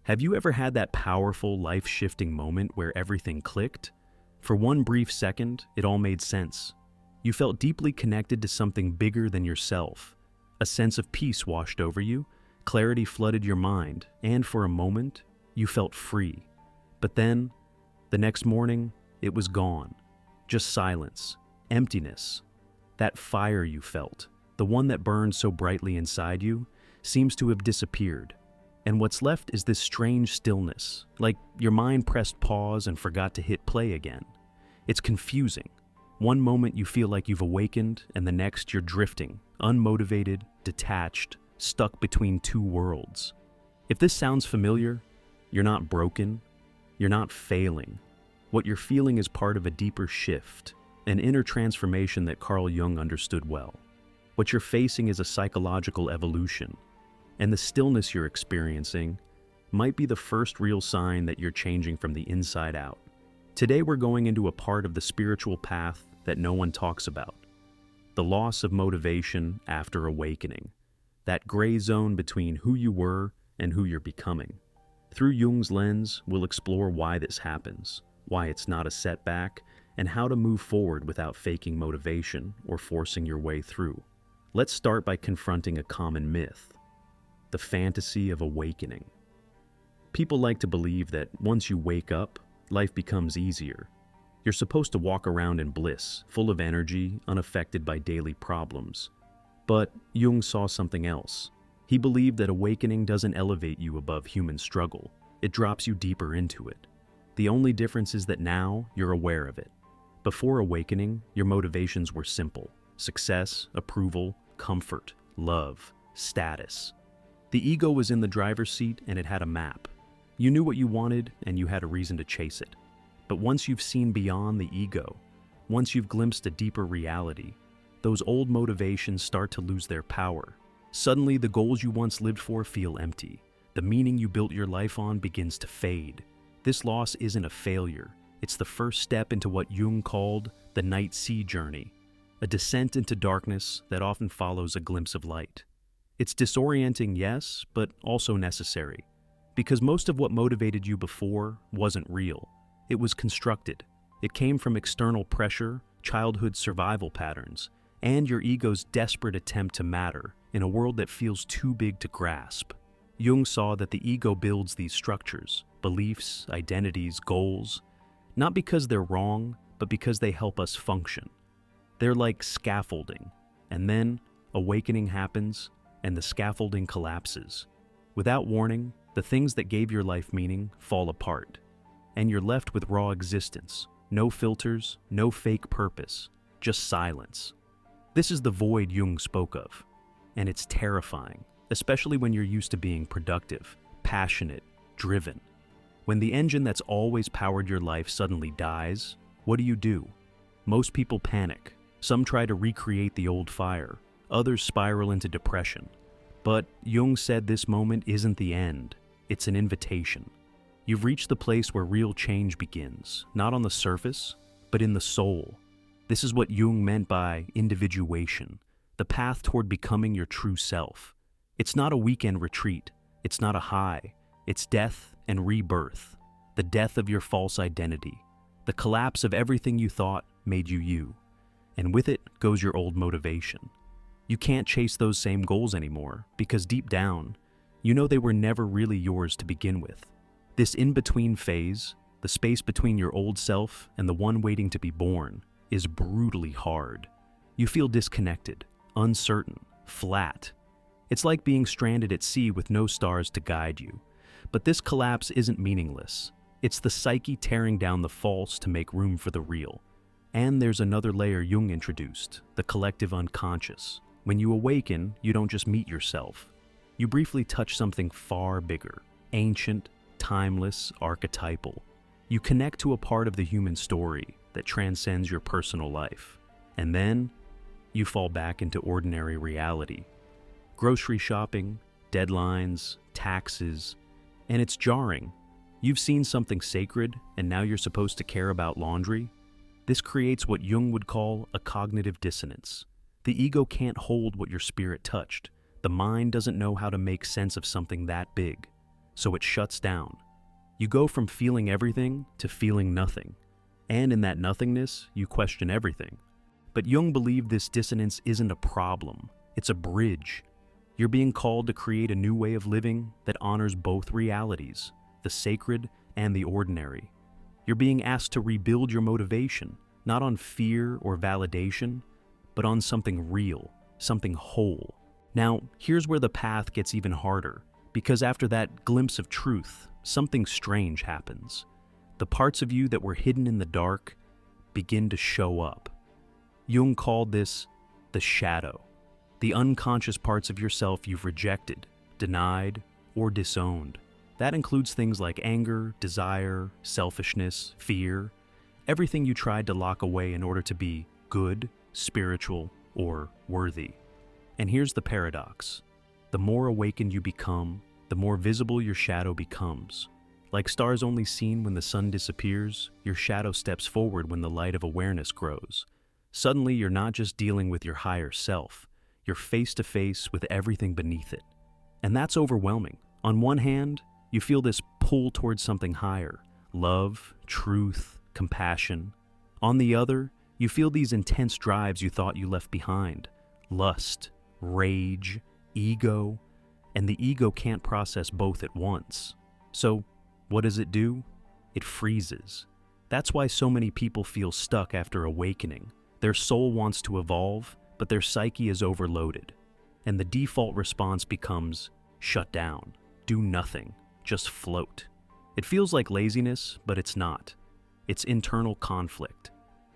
Have you ever had that powerful, life-shifting moment where everything clicked? For one brief second, it all made sense. You felt deeply connected to something bigger than yourself. A sense of peace washed over you, clarity flooded your mind, and for a moment, you felt free. But then, the next morning, it was gone. Just silence, emptiness. That fire you felt, the one that burned so brightly inside you, seems to have disappeared. And what's left is this strange stillness, like your mind pressed pause and forgot to hit play again. It's confusing. One moment you feel like you've awakened, and the next you're drifting, unmotivated, detached, stuck between two worlds. If this sounds familiar, you're not broken, you're not failing. What you're feeling is part of a deeper shift, an inner transformation that Carl Jung understood well. What you're facing is a psychological evolution, and the stillness you're experiencing might be the first real sign that you're changing from the inside out. Today we're going into a part of the spiritual path that no one talks about. The loss of motivation after awakening. That gray zone between who you were and who you're becoming. Through Jung's lens, we'll explore why this happens, why it's not a setback, and how to move forward without faking motivation or forcing your way through. Let's start by confronting a common myth. The fantasy of awakening. People like to believe that once you wake up, life becomes easier. You're supposed to walk around in bliss, full of energy, unaffected by daily problems. But Jung saw something else. He believed that awakening doesn't elevate you above human struggle. It drops you deeper into it. The only difference is that now you're aware of it. Before awakening, your motivations were simple: success, approval, comfort, love, status. The ego was in the driver's seat and it had a map. You knew what you wanted and you had a reason to chase it. But once you've seen beyond the ego, once you've glimpsed a deeper reality, those old motivations start to lose their power. Suddenly, the goals you once lived for feel empty. The meaning you built your life on begins to fade. This loss isn't a failure. It's the first step into what Jung called the night sea journey, a descent into darkness that often follows a glimpse of light. It's disorienting, yes, but also necessary, because most of what motivated you before wasn't real. It was constructed. It came from external pressure, childhood survival patterns, and your ego's desperate attempt to matter in a world that feels too big to grasp. Jung saw that the ego builds these structures, beliefs, identities, goals, not because they're wrong, but because they help us function. They're like scaffolding, and then awakening happens, and the scaffolding collapses. Without warning, the things that gave your life meaning fall apart, and you're left with raw existence. No filters, no fake purpose, just silence. This is the void Jung spoke of, and it's terrifying, especially when you're used to being productive, passionate, driven. When the engine that's always powered your life suddenly dies, what do? Most people panic. Some try to recreate the old fire. Others spiral into depression. But Jung said this moment isn't the end. It's an invitation. You've reached the place where real change begins, not on the surface, but in the soul. This is what Jung meant by individuation, the path toward becoming your true self. It's not a weekend retreat. It's not a high. It's death and rebirth, the death of your false identity, the collapse of everything you thought made you you. And with it goes your old motivation. You can't chase those same goals anymore because deep down, you know they were never really yours to begin with. This in-between phase, the space between your old self and the one waiting to be born, is brutally hard. You feel disconnected, uncertain, flat. It's like being stranded at sea with no stars to guide you. But this collapse isn't meaningless. It's the psyche tearing down the false to make room for the real. And there's another layer Jung introduced, the collective unconscious. When you awaken, you don't just meet yourself. You briefly touch something far bigger, ancient, timeless, archetypal. You connect to a part of the human story that transcends your personal life. And then, you fall back into ordinary reality. Grocery shopping, deadlines, taxes, and it's jarring. You've seen something sacred, and now you're supposed to care about laundry? This creates what Jung would call a cognitive dissonance. The ego can't hold what your spirit touched. The mind doesn't know how to make sense of something that big. so it shuts down. You go from feeling everything to feeling nothing. And in that nothingness, you question everything. But Jung believed this dissonance isn't a problem, it's a bridge. You're being called to create a new way of living that honors both realities, the sacred and the ordinary. You're being asked to rebuild your motivation, not on fear or validation, but on something real, something whole. Now, here's where the path gets even harder, because after that glimpse of truth, something strange happens. The parts of you that were hidden in the dark begin to show up. Jung called this the shadow, the unconscious parts of yourself you've rejected, denied, or disowned. That includes things like anger, desire, selfishness, fear, everything you tried to lock away in order to be good, spiritual, or worthy. And here's the paradox. The more awakened you become, the more visible your shadow becomes. Like stars only seen when the sun disappears, your shadow steps forward when the light of awareness grows. Suddenly, you're not just dealing with your higher self, you're face to face with everything beneath it. And that's overwhelming. On one hand, you feel this pull towards something higher, love, truth, compassion. On the other, you feel these intense drives you thought you left behind, lust, rage, ego, and the ego can't process both at once. So, what does it do? It freezes. That's why so many people feel stuck after awakening. Their soul wants to evolve, but their psyche is overloaded. And the default response becomes shut down, do nothing, just float. It feels like laziness, but it's not. It's internal conflict.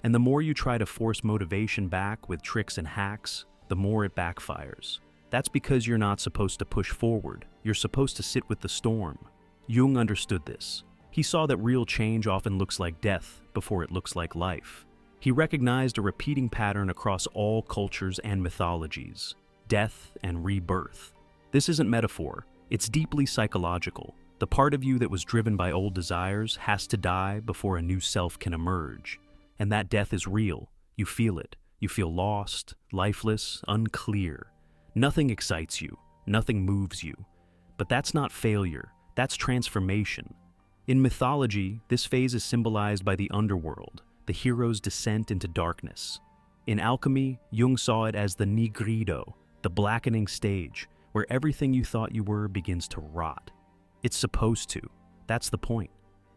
And the more you try to force motivation back with tricks and hacks, the more it backfires. That's because you're not supposed to push forward. You're supposed to sit with the storm. Jung understood this. He saw that real change often looks like death before it looks like life. He recognized a repeating pattern across all cultures and mythologies: death and rebirth. This isn't metaphor, it's deeply psychological. The part of you that was driven by old desires has to die before a new self can emerge. And that death is real. You feel it. You feel lost, lifeless, unclear. Nothing excites you. Nothing moves you. But that's not failure. That's transformation. In mythology, this phase is symbolized by the underworld, the hero's descent into darkness. In alchemy, Jung saw it as the nigrido, the blackening stage, where everything you thought you were begins to rot. It's supposed to. That's the point.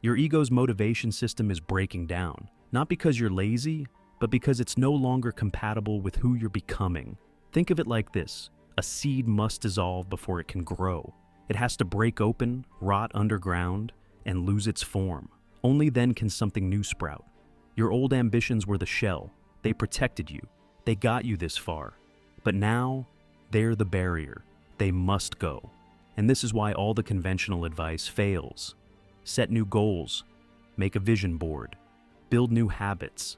Your ego's motivation system is breaking down, not because you're lazy, but because it's no longer compatible with who you're becoming. Think of it like this: a seed must dissolve before it can grow. It has to break open, rot underground, and lose its form. Only then can something new sprout. Your old ambitions were the shell. They protected you. They got you this far. But now, they're the barrier. They must go. And this is why all the conventional advice fails. Set new goals. Make a vision board. Build new habits.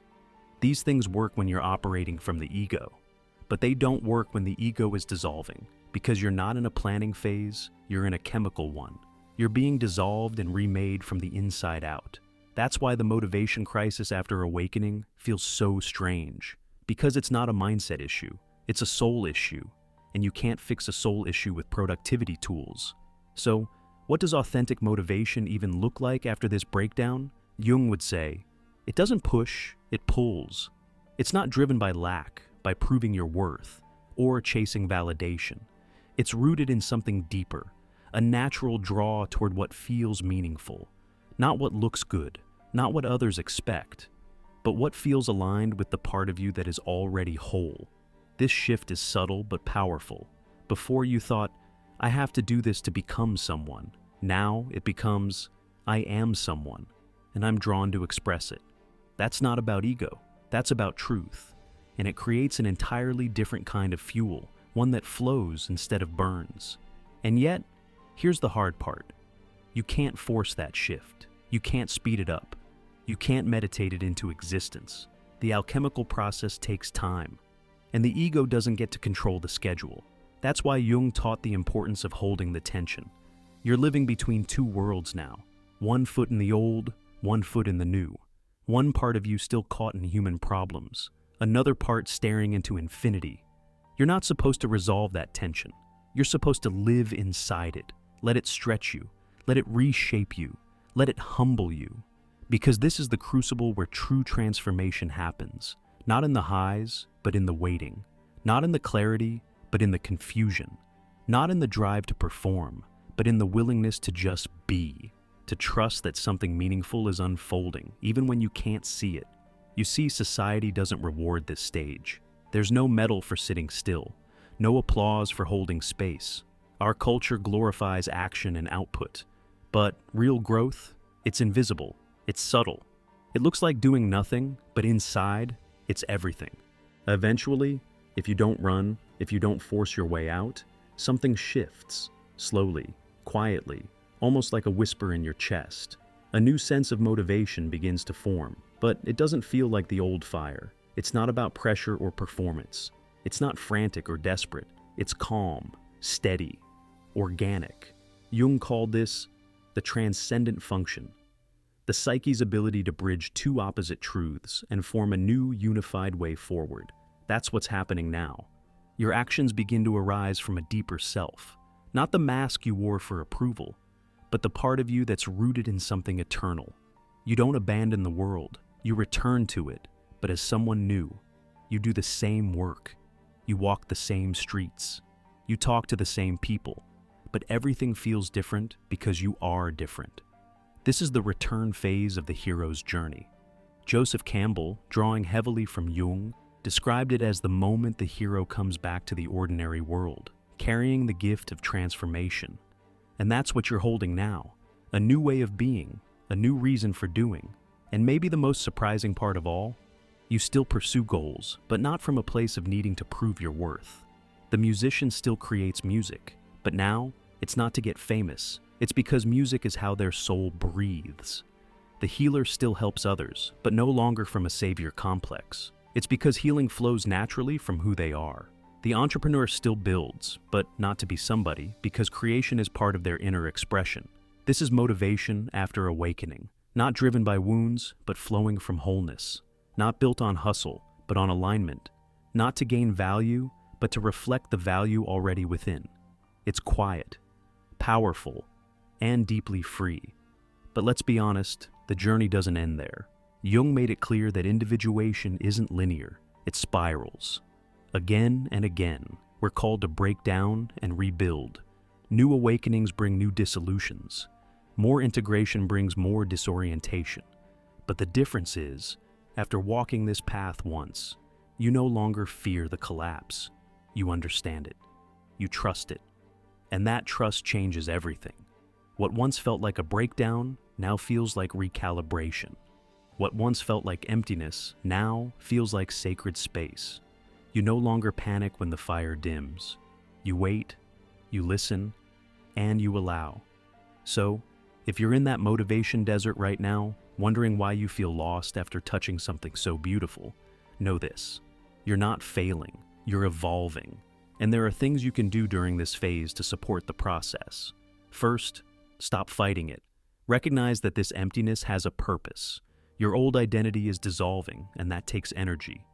These things work when you're operating from the ego. But they don't work when the ego is dissolving, because you're not in a planning phase, you're in a chemical one. You're being dissolved and remade from the inside out. That's why the motivation crisis after awakening feels so strange. Because it's not a mindset issue, it's a soul issue. And you can't fix a soul issue with productivity tools. So, what does authentic motivation even look like after this breakdown? Jung would say, it doesn't push, it pulls. It's not driven by lack, by proving your worth, or chasing validation. It's rooted in something deeper, a natural draw toward what feels meaningful. Not what looks good, not what others expect, but what feels aligned with the part of you that is already whole. This shift is subtle but powerful. Before you thought, I have to do this to become someone. Now it becomes, I am someone, and I'm drawn to express it. That's not about ego, that's about truth. And it creates an entirely different kind of fuel, one that flows instead of burns. And yet, here's the hard part. You can't force that shift. You can't speed it up. You can't meditate it into existence. The alchemical process takes time. And the ego doesn't get to control the schedule. That's why Jung taught the importance of holding the tension. You're living between two worlds now. One foot in the old, one foot in the new. One part of you still caught in human problems. Another part staring into infinity. You're not supposed to resolve that tension. You're supposed to live inside it. Let it stretch you. Let it reshape you. Let it humble you. Because this is the crucible where true transformation happens. Not in the highs, but in the waiting. Not in the clarity, but in the confusion. Not in the drive to perform, but in the willingness to just be. To trust that something meaningful is unfolding, even when you can't see it. You see, society doesn't reward this stage. There's no medal for sitting still, no applause for holding space. Our culture glorifies action and output. But real growth, it's invisible, it's subtle. It looks like doing nothing, but inside, it's everything. Eventually, if you don't run, if you don't force your way out, something shifts, slowly, quietly, almost like a whisper in your chest. A new sense of motivation begins to form, but it doesn't feel like the old fire. It's not about pressure or performance. It's not frantic or desperate. It's calm, steady, organic. Jung called this the transcendent function, the psyche's ability to bridge two opposite truths and form a new unified way forward. That's what's happening now. Your actions begin to arise from a deeper self, not the mask you wore for approval, but the part of you that's rooted in something eternal. You don't abandon the world, you return to it, but as someone new. You do the same work, you walk the same streets, you talk to the same people, but everything feels different because you are different. This is the return phase of the hero's journey. Joseph Campbell, drawing heavily from Jung, described it as the moment the hero comes back to the ordinary world, carrying the gift of transformation. And that's what you're holding now, a new way of being, a new reason for doing. And maybe the most surprising part of all, you still pursue goals, but not from a place of needing to prove your worth. The musician still creates music, but now it's not to get famous. It's because music is how their soul breathes. The healer still helps others, but no longer from a savior complex. It's because healing flows naturally from who they are. The entrepreneur still builds, but not to be somebody, because creation is part of their inner expression. This is motivation after awakening, not driven by wounds, but flowing from wholeness. Not built on hustle, but on alignment. Not to gain value, but to reflect the value already within. It's quiet, powerful, and deeply free. But let's be honest, the journey doesn't end there. Jung made it clear that individuation isn't linear, it spirals. Again and again, we're called to break down and rebuild. New awakenings bring new dissolutions. More integration brings more disorientation. But the difference is, after walking this path once, you no longer fear the collapse. You understand it. You trust it. And that trust changes everything. What once felt like a breakdown now feels like recalibration. What once felt like emptiness now feels like sacred space. You no longer panic when the fire dims. You wait, you listen, and you allow. So, if you're in that motivation desert right now, wondering why you feel lost after touching something so beautiful, know this. You're not failing, you're evolving. And there are things you can do during this phase to support the process. First, stop fighting it. Recognize that this emptiness has a purpose. Your old identity is dissolving, and that takes energy.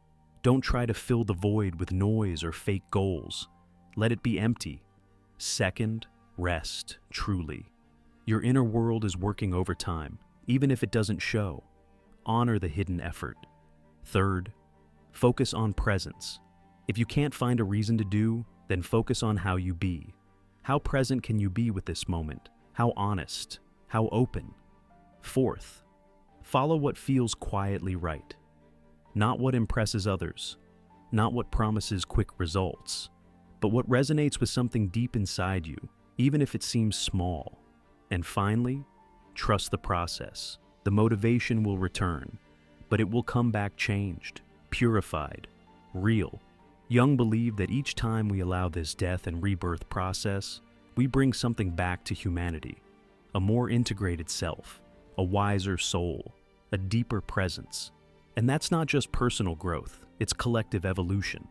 Don't try to fill the void with noise or fake goals. Let it be empty. Second, rest, truly. Your inner world is working overtime, even if it doesn't show. Honor the hidden effort. Third, focus on presence. If you can't find a reason to do, then focus on how you be. How present can you be with this moment? How honest? How open? Fourth, follow what feels quietly right. Not what impresses others, not what promises quick results, but what resonates with something deep inside you, even if it seems small. And finally, trust the process. The motivation will return, but it will come back changed, purified, real. Jung believed that each time we allow this death and rebirth process, we bring something back to humanity. A more integrated self, a wiser soul, a deeper presence. And that's not just personal growth, it's collective evolution.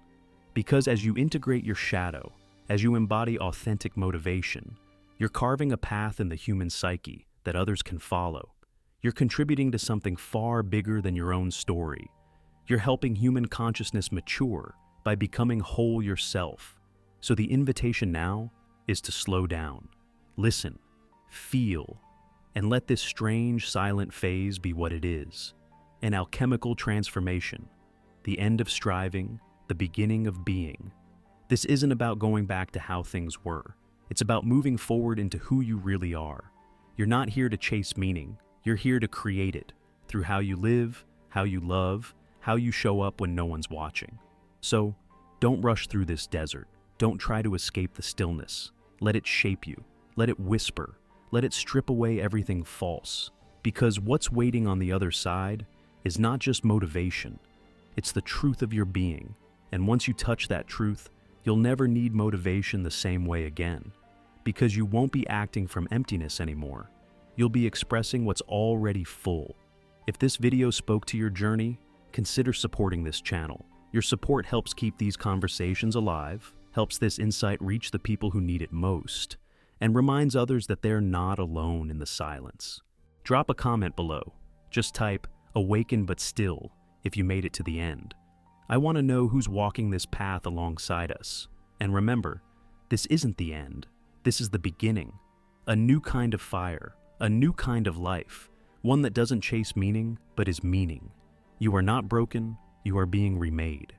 Because as you integrate your shadow, as you embody authentic motivation, you're carving a path in the human psyche that others can follow. You're contributing to something far bigger than your own story. You're helping human consciousness mature by becoming whole yourself. So the invitation now is to slow down, listen, feel, and let this strange, silent phase be what it is: an alchemical transformation, the end of striving, the beginning of being. This isn't about going back to how things were. It's about moving forward into who you really are. You're not here to chase meaning. You're here to create it through how you live, how you love, how you show up when no one's watching. So, don't rush through this desert. Don't try to escape the stillness. Let it shape you. Let it whisper. Let it strip away everything false. Because what's waiting on the other side is not just motivation. It's the truth of your being. And once you touch that truth, you'll never need motivation the same way again. Because you won't be acting from emptiness anymore. You'll be expressing what's already full. If this video spoke to your journey, consider supporting this channel. Your support helps keep these conversations alive, helps this insight reach the people who need it most, and reminds others that they're not alone in the silence. Drop a comment below. Just type "awaken but still" if you made it to the end. I want to know who's walking this path alongside us. And remember, this isn't the end. This is the beginning. A new kind of fire, a new kind of life, one that doesn't chase meaning, but is meaning. You are not broken, you are being remade.